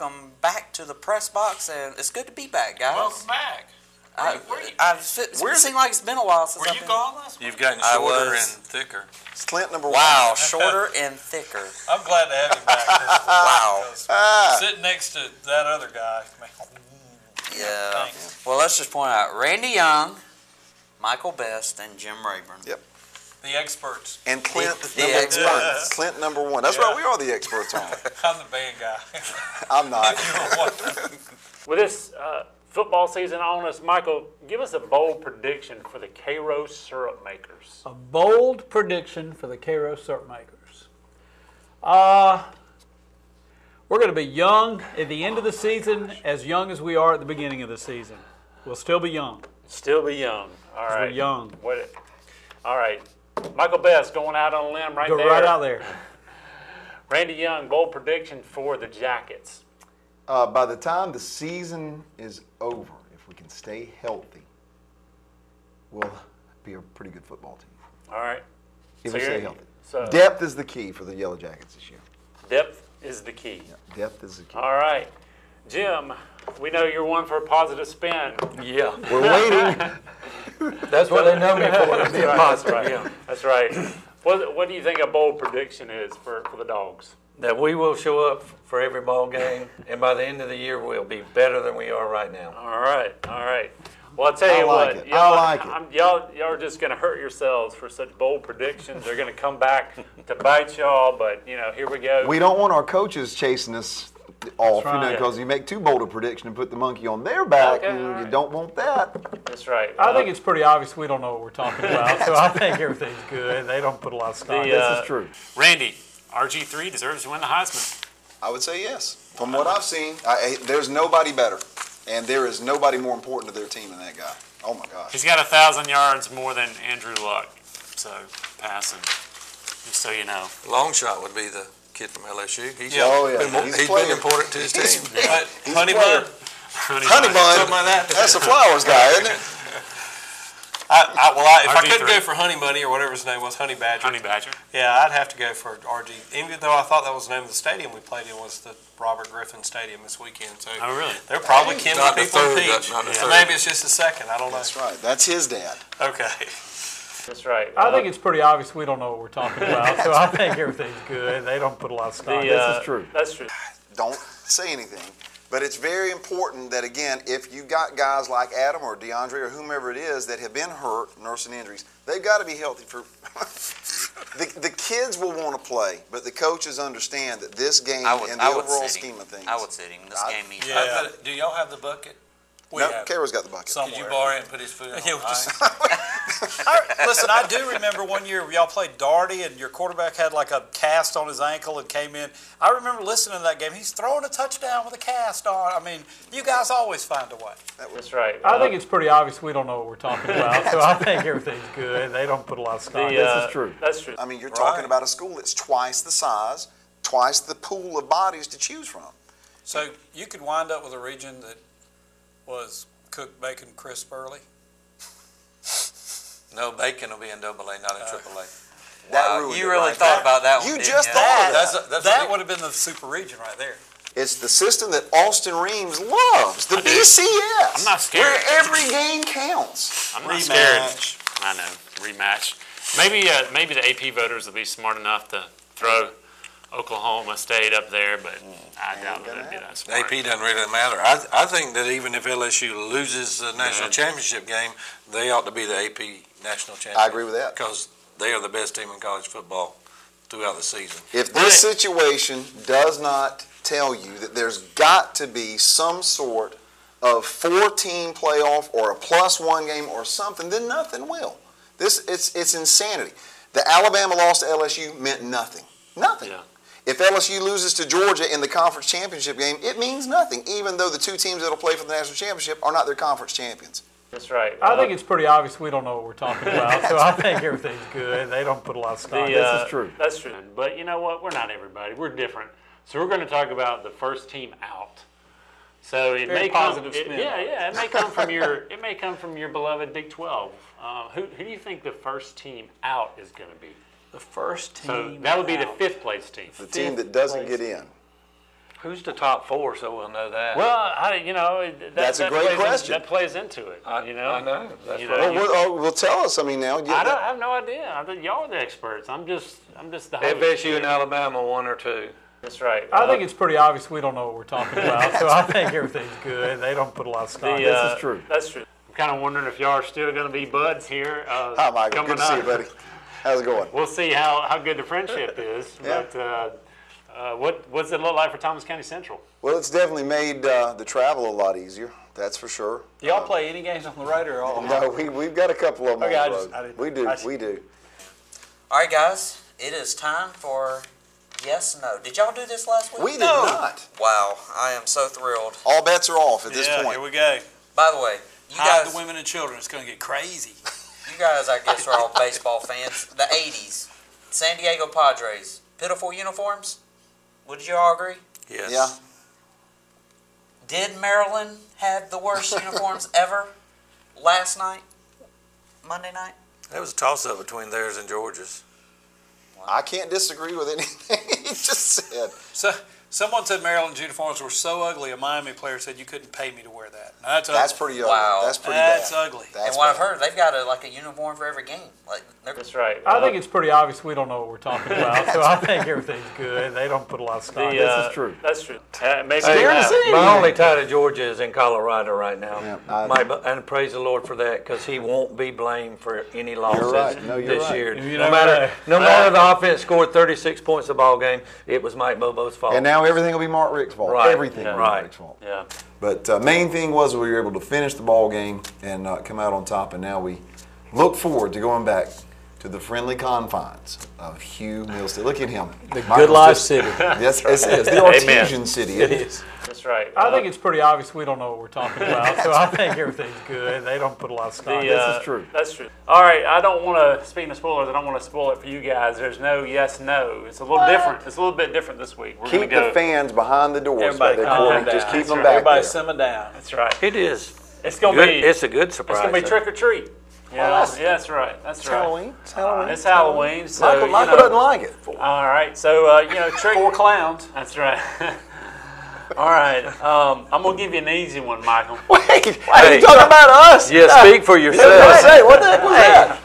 welcome back to the press box, and it's good to be back, guys. Welcome back. It seems like it's been a while since Were you gone last week? You've gotten shorter and thicker. It's Clint number one. Wow, shorter and thicker. I'm glad to have you back. Wow. Sitting next to that other guy. Yeah. Thanks. Well, let's just point out Randy Young, Michael Best, and Jim Rayburn. Yep. The experts. And Clint The number experts. one. Clint number one. That's right, we are the experts on it. I'm the band guy. I'm not. With this football season on us, Michael, give us a bold prediction for the Cairo syrup makers. A bold prediction for the Cairo syrup makers. We're going to be young at the end of the season, as young as we are at the beginning of the season. We'll still be young. Still be young. All right. We're young. All right. Michael Best going out on a limb right Go there. right out there. Randy Young, bold prediction for the Jackets. By the time the season is over, if we can stay healthy, we'll be a pretty good football team. All right. If So we stay you're- healthy. so- Depth is the key for the Yellow Jackets this year. Depth is the key. Yeah, depth is the key. All right. Jim, we know you're one for a positive spin. Yeah, We're waiting. that's what they know me for. To be That's positive. right. Yeah. That's right. What do you think a bold prediction is for the Dogs? That we will show up for every ball game, and by the end of the year, we'll be better than we are right now. All right. All right. Well, I'll tell you like what. it. I like it. Y'all are just going to hurt yourselves for such bold predictions. They're going to come back to bite y'all, but, here we go. We don't want our coaches chasing us off, right. because you make too bold a prediction and put the monkey on their back, Okay, and all you right. don't want that. That's right. I think it's pretty obvious we don't know what we're talking about, so I think everything's good. They don't put a lot of stock. This is true. Randy, RG3 deserves to win the Heisman. I would say yes. From what I've seen, there's nobody better, and there is nobody more important to their team than that guy. Oh my gosh. He's got 1,000 yards more than Andrew Luck, so passing, just so you know. Long shot would be the kid from LSU. He's Oh, yeah. been, He's playing. been important to his team. Honey a player. Bun. Honey Bun, Something like that. that's the Flowers guy, isn't it? If I couldn't RG3. go for Honey Bunny or whatever his name was, Honey Badger. Honey Badger. Yeah, I'd have to go for RG. Even though I thought that was the name of the stadium we played in was the Robert Griffin Stadium this weekend. So Oh, really? they're probably kin Not with the people in third, Peach. not the Yeah, third. maybe it's just the second. I don't know. That's right. That's his dad. Okay. That's right. I think it's pretty obvious we don't know what we're talking about, so I think everything's good. They don't put a lot of stock. This is true. That's true. Don't say anything. But it's very important that, again, if you got guys like Adam or DeAndre or whomever it is that have been hurt, nursing injuries, they've got to be healthy for. The kids will want to play, but the coaches understand that this game and the overall scheme of things. I would sit him. This game easy. Yeah. Do y'all have the bucket? We No, have. Cairo's got the bucket. Could you borrow it and put his foot on? Listen, I do remember one year y'all played Darty and your quarterback had like a cast on his ankle and came in. I remember listening to that game. He's throwing a touchdown with a cast on. I mean, you guys always find a way. That's right. I think it's pretty obvious we don't know what we're talking about, so I think everything's good. They don't put a lot of stock. This is true. That's true. I mean, you're talking about a school that's twice the size, twice the pool of bodies to choose from. So you could wind up with a region that was cooked bacon crisp early. No, Bacon will be in AA, not in AAA. That ruined You it really right thought there. about that one, You didn't just you? thought of that. That would have been the super region right there. It's the system that Austin Reams loves, the BCS. I'm not scared. Where every game counts. I'm not scared. I know. Rematch. Maybe the AP voters will be smart enough to throw Oklahoma State up there, but I doubt it'll be that smart. AP doesn't really matter. I think that even if LSU loses the national championship game, they ought to be the AP national champion. I agree with that. Because they are the best team in college football throughout the season. If this situation does not tell you that there's got to be some sort of 4-team playoff or a +1 game or something, then nothing will. It's insanity. The Alabama loss to LSU meant nothing. Nothing. Yeah. If LSU loses to Georgia in the conference championship game, it means nothing, even though the two teams that will play for the national championship are not their conference champions. That's right. I think it's pretty obvious we don't know what we're talking about, so I think everything's good. They don't put a lot of stock. This is true. That's true. But you know what? We're not everybody. We're different. So we're going to talk about the first team out. So it Very may come. positive spin. It may come from your. It may come from your beloved Big 12. Who do you think the first team out is going to be? The first team. So that would be the out. 5th place team. The team that doesn't get in. Who's the top four, so we'll know that? Well, That's a great question. That plays into it. I know. That's Well, tell us. I mean, now. I have no idea. I think y'all are the experts. I'm just the host. FSU and Alabama, 1 or 2. That's right. I think it's pretty obvious we don't know what we're talking about, so I think everything's good. They don't put a lot of stock. This is true. That's true. I'm kind of wondering if y'all are still going to be buds here. Hi, Michael. Good to see you, buddy. How's it going? We'll see how good the friendship is. Yeah. But what's it look like for Thomas County Central? Well, it's definitely made the travel a lot easier. That's for sure. Do y'all play any games on the road or all? No, we've got a couple of them Okay, on the road. We do. All right, guys, it is time for yes, no. Did y'all do this last week? We did not. Wow, I am so thrilled. All bets are off at this point. Here we go. By the way, you Hide guys, the women and children. It's going to get crazy. you guys, I guess, are all baseball fans. The '80s, San Diego Padres, pitiful uniforms. Would you all agree? Yes. Yeah. Did Maryland have the worst uniforms ever last night, Monday night? That was a toss-up between theirs and Georgia's. I can't disagree with anything he just said. So, someone said Maryland's uniforms were so ugly, a Miami player said you couldn't pay me to wear that. Now, that's ugly. That's pretty ugly. Wow. That's pretty That's bad. ugly. That's And what I've bad. heard, they've got a uniform for every game. That's right. I think it's pretty obvious we don't know what we're talking about, so I think everything's good. They don't put a lot of stock. This is true. That's true. Maybe My only tie to Georgia is in Colorado right now. Yeah, And praise the Lord for that, because he won't be blamed for any losses right. No, you're this right. year. You No never matter the offense scored 36 points a ball game, it was Mike Bobo's fault. And now everything will be Mark Richt's fault. Right. Everything will be Right. Richt's fault. Yeah. But main thing was we were able to finish the ball game and come out on top, and now we look forward to going back to the friendly confines of Hugh Millstead. Look at him. The Good Life City. Yes, it is. The Artesian City. It is. That's right. I think it's pretty obvious we don't know what we're talking about, so I think everything's good. They don't put a lot of stock. This is true. That's true. All right, I don't want to, speaking of spoilers, I don't want to spoil it for you guys. There's no yes, no. It's a little different. It's a little bit different this week. We're Keep the fans behind the doors. Everybody back there, calm Corey. down. Just keep That's them right. back Everybody there. simmer down. That's right. It is. It's gonna Good. be. It's a good surprise. It's gonna be trick or treat. Yeah, that's- yeah, that's right. That's right. Halloween. It's Halloween. It's Halloween. So Michael doesn't like it. All right. So trick. 4 clowns. That's right. All right. I'm gonna give you an easy one, Michael. Wait, are Hey. you talking about us? Yeah, speak for yourself. What the heck was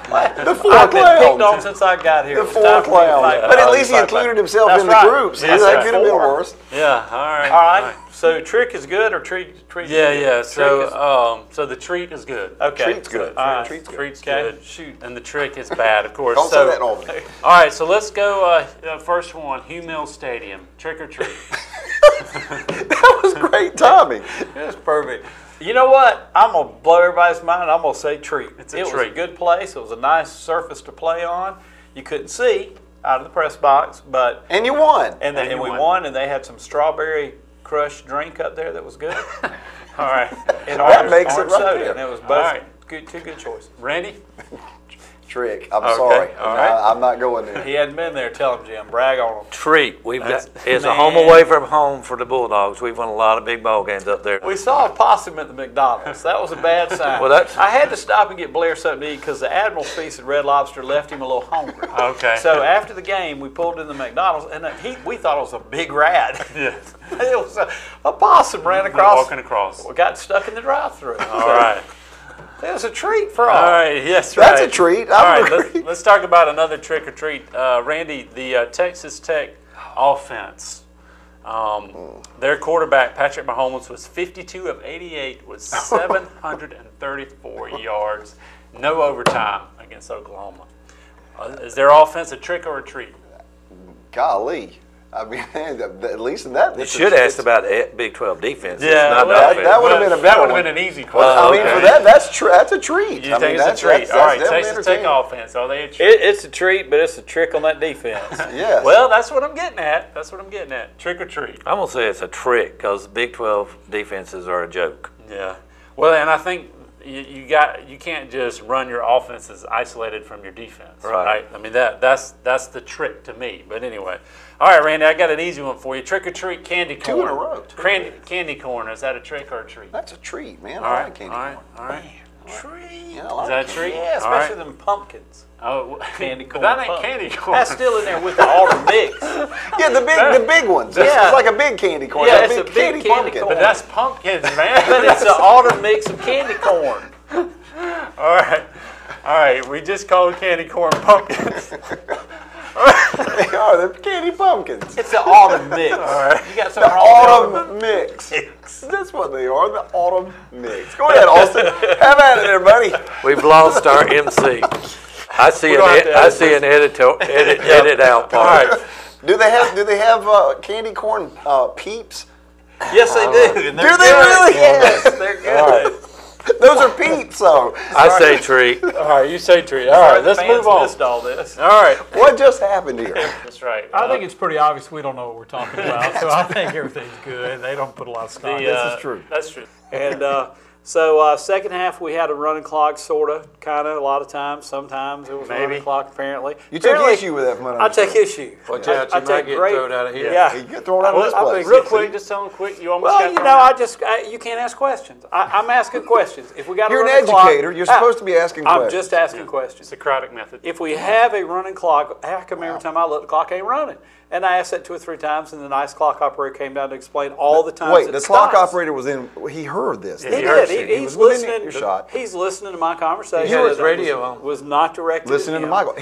that? The 4 I've been picked on clowns. since I got here. The It was 4 time for me to clowns. fight. But at least he included himself That's in the right. groups. That's That right. could have been 4. worse. Yeah. All right. All right. So trick is good or treat? Yeah, yeah. Trick So the treat is good. Okay. Treat's good. All right. Treat's good. Treat's Okay. good. Shoot. And the trick is bad, of course. Don't say that in Albany. All right, so let's go. First one, Hugh Mills Stadium, trick or treat. That was great timing. That's perfect. You know what? I'm going to blow everybody's mind. I'm going to say treat. It's a It was a treat. good place. It was a nice surface to play on. You couldn't see out of the press box, but And you won. and you we won. won, and they had some strawberry crushed drink up there that was good. All right, And That makes it orange right soda, there. and it was both All right. two good choices. Randy. Trick. I'm sorry. all right. I'm not going there. He hadn't been there. Tell him, Jim. Brag on him. Treat. We've got. It's a Man. home away from home for the Bulldogs. We've won a lot of big ball games up there. We saw a possum at the McDonald's. That was a bad sign. Well, that's- I had to stop and get Blair something to eat because the Admiral's piece at Red Lobster left him a little hungry. Okay. So after the game, we pulled in the McDonald's, and we thought it was a big rat. Yeah. It was a possum ran across. Walking across. We got stuck in the drive-thru. All right. It was a treat for all. All right. Yes. That's right. a treat. All I right. would agree. Let's talk about another trick or treat. Randy, the Texas Tech offense. Their quarterback, Patrick Mahomes, was 52 of 88 with 734 yards. No overtime against Oklahoma. Is their offense a trick or a treat? Golly. I mean, at least in that. You should ask about the Big 12 defense. Yeah, It's not well, the offense. that would have been a That better would have one. been an easy I question. mean, for that's a treat. You I think mean, it's a treat? All right, definitely Texas Tech entertaining. offense. Are they a treat? It's a treat, but it's a trick on that defense. Yes. Well, that's what I'm getting at. That's what I'm getting at. Trick or treat. I'm going to say it's a trick because Big 12 defenses are a joke. Yeah. Well, and I think you can't just run your offenses isolated from your defense. Right. I mean that's the trick to me. But anyway. All right, Randy, I got an easy one for you. Trick or treat candy corn. 2 in a row. Candy corn. Is that a trick or a treat? That's a treat, man. All I right. like candy All right. corn. All right. Tree. Yeah, I like Is that a it. treat? Yeah, All right. especially them pumpkins. Oh, Candy but corn that ain't pumpkin. candy corn. That's still in there with the autumn mix. Yeah, the big ones. Yeah. It's like a big candy corn. Yeah, It's it's a a big big candy candy pumpkin. corn. But that's pumpkins, man. But it's an autumn mix of candy corn. All right. We just called candy corn pumpkins. They are. They're candy pumpkins. It's the autumn mix. All right. You got The something wrong with the autumn mix. That's what they are. The autumn mix. Go ahead, Austin. Have at it, everybody. We've lost our MC. I see We don't have to I see an edit out All part. right. Do they have candy corn peeps? Yes, they do. And Do they're they good. really? Yes, they're good. Those are peeps, though. I say treat. All right. You say treat. All right. Let's move on. Missed all this. All right. What just happened here? That's right. I think it's pretty obvious we don't know what we're talking about, so I think everything's good. They don't put a lot of stock. This is true. That's true. And so second half we had a running clock, sort of, kind of, a lot of times. Sometimes it was a running clock, apparently. You take Apparently, issue with that from what I take issue. Watch out, I you might take get great- thrown out of here. Yeah. You get thrown out of this place. Real quick, just tell them quick. You almost Well, got you thrown know, out. you can't ask questions. I'm asking questions. If we got You're a an running clock, educator. You're supposed to be asking I'm questions. just asking questions. Socratic method. If we have a running clock, how come every time I look, the clock ain't running? And I asked that 2 or 3 times, and the nice clock operator came down to explain all the times. Wait, it the clock stops. operator was in. He heard this. He He did. heard you. He He's was within listening. earshot. He's listening to my conversation. He had his That radio was, on. Was not directed. Listening at to him. Michael.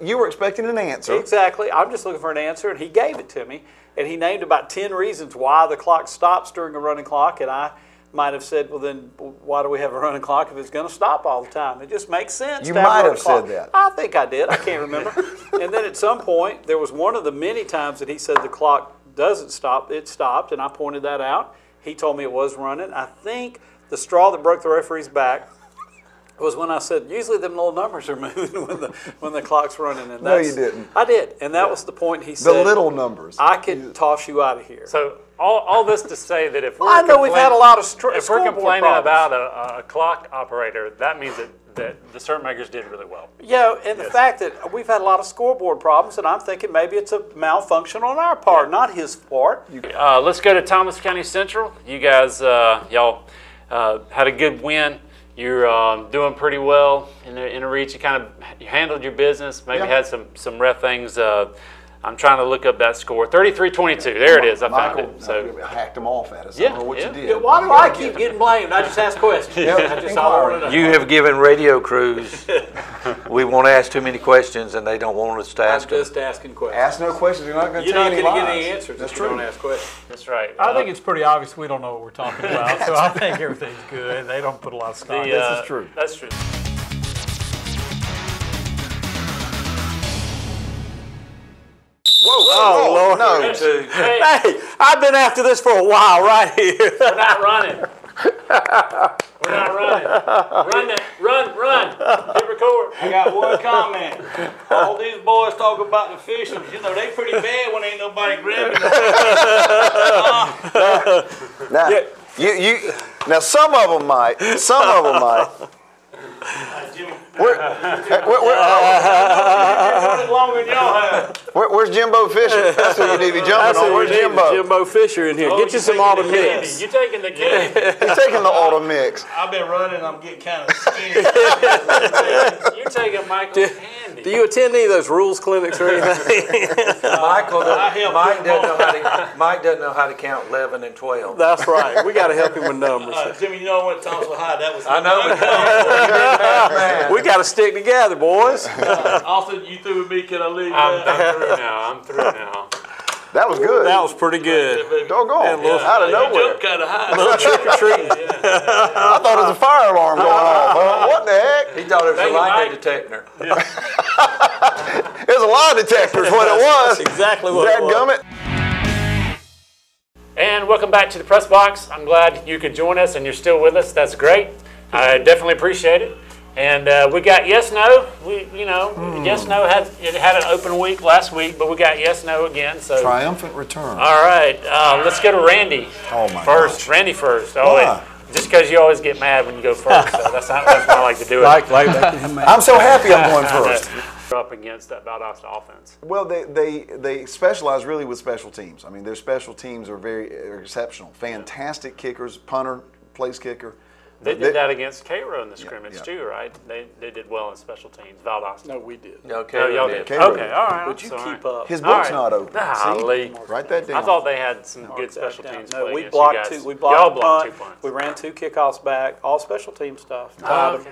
You were expecting an answer. Exactly. I'm just looking for an answer, and he gave it to me. And he named about 10 reasons why the clock stops during a running clock, and I might have said, well, then why do we have a running clock if it's going to stop all the time? It just makes sense. You to have a might running have clock. said that. I think I did. I can't remember. And then at some point, there was one of the many times that he said the clock doesn't stop. It stopped, and I pointed that out. He told me it was running. I think the straw that broke the referee's back was when I said, usually them little numbers are moving when the clock's running. And No, you didn't. I did, and that was the point he The said. little numbers. I could toss you out of here. So all this to say that if we're I know we've had a lot of if we're scoreboard complaining problems. about a clock operator, that means that the cert makers did really well. Yeah, and the fact that we've had a lot of scoreboard problems, and I'm thinking maybe it's a malfunction on our part, not his part. Let's go to Thomas County Central. You guys, y'all had a good win. You're doing pretty well in a reach. You kind of handled your business. Maybe had some ref things. I'm trying to look up that score. 33-22. There it is. I found Michael it. So hacked him off at us. I Yeah, don't know what yeah. you did. Why do I keep getting blamed? I just ask questions. That's all I want to know. You have given radio crews, we won't ask too many questions and they don't want us to I'm ask them. just asking questions. Ask no questions. You're not going to You're tell not any going to lies. get any answers That's if you true. don't ask questions. that's right. I think it's pretty obvious we don't know what we're talking about, so I think everything's good. They don't put a lot of stock. This is true. That's true. Whoa, Lord. No. Hey, Hey, I've been after this for a while right here. we're not running. We're not running. Run. Hit record. I got one comment. All these boys talk about the officials. You know, they pretty bad when ain't nobody grabbing them. Now, now some of them might. Some of them might. Jimmy, Where's longer than y'all have. Jimbo Fisher? That's who you need to be jumping on. Where's Jimbo? Jimbo Fisher in here. Oh, Get you some autumn mix. You taking the candy. He's taking the autumn mix. I've been running. I'm getting kind of skinny. You're taking Michael's candy. Do you attend any of those rules clinics or anything? Mike help doesn't know how to count 11 and 12. That's right. We got to help him with numbers. Jimmy, you know what? Thomasville High. That was. I know. We got to stick together, boys. Austin, you through with me? Can I leave? I'm through now. That was good. That was pretty good. Doggone. Out of nowhere. Jumped kind of high. A little trick or treating. I thought it was a fire alarm going off. What the heck? He thought it was Thank a you, lightning Mike. detector. It was a lie detector is what it was. That's exactly what it was. Dadgummit. And welcome back to the Press Box. I'm glad you could join us and you're still with us. That's great. I definitely appreciate it. And we got yes, no. Yes, no had an open week last week, but we got yes, no again. So Triumphant return. all right, let's go to Randy. Oh, my first. gosh. Randy first. Why? Just because you always get mad when you go first. So that's what I like to do. I'm so happy I'm going first. Up against that Valdosta offense. Well, they specialize really with special teams. I mean, their special teams are exceptional. Fantastic kickers, punter, place kicker. They did that against Cairo in the scrimmage yeah. too, right? They did well in special teams. Valdosta. No, we did. Okay. Oh, y'all did. Cairo Okay, did. all right. Would you keep up? His All book's right. not open. Golly. See? Write that down. I thought they had some good Mark that special down. teams. No, play we against blocked you guys. two. We blocked Y'all punt. blocked 2 punts. We ran 2 kickoffs back. All special team stuff. Oh, okay.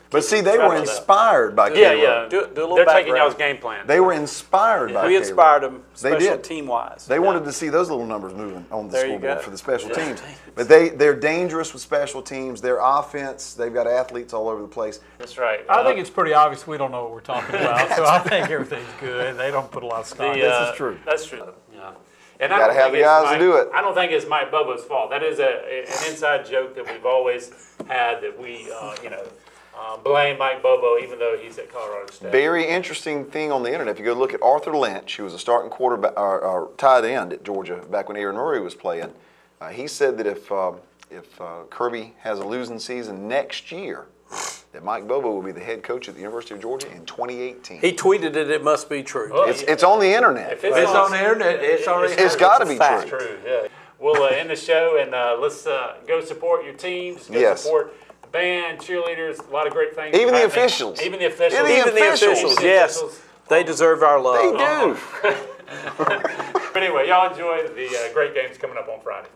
But see, they were Travel that. inspired by Yeah, Cairo. yeah. Do a little They're taking background. y'all's game plan. They were inspired by We Cairo. inspired them They special did. team-wise. They wanted to see those little numbers moving on the There you scoreboard go. for the special Yeah. teams. But they're dangerous with special teams. Their offense, they've got athletes all over the place. That's right. I think it's pretty obvious we don't know what we're talking about, so I think everything's good. They don't put a lot of stock. This is true. That's true. Yeah. And Gotta have the guys to do it. I don't think it's Mike Bobo's fault. That is an inside joke that we've always had, that we, blame Mike Bobo, even though he's at Colorado State. Very interesting thing on the internet. If you go look at Arthur Lynch, who was a starting quarterback or tight end at Georgia back when Aaron Murray was playing, he said that if Kirby has a losing season next year, that Mike Bobo will be the head coach at the University of Georgia in 2018. He tweeted it. It must be true. Well, It's on the internet. If It's on the internet. It's already. It's got to be fact. true. True, yeah. We'll end the show, and let's go support your teams. Go Yes. support the band, cheerleaders, a lot of great things. Even the happening. officials. Even the officials. Even the officials, yes. They deserve our love. They do. But anyway, y'all enjoy the great games coming up on Friday.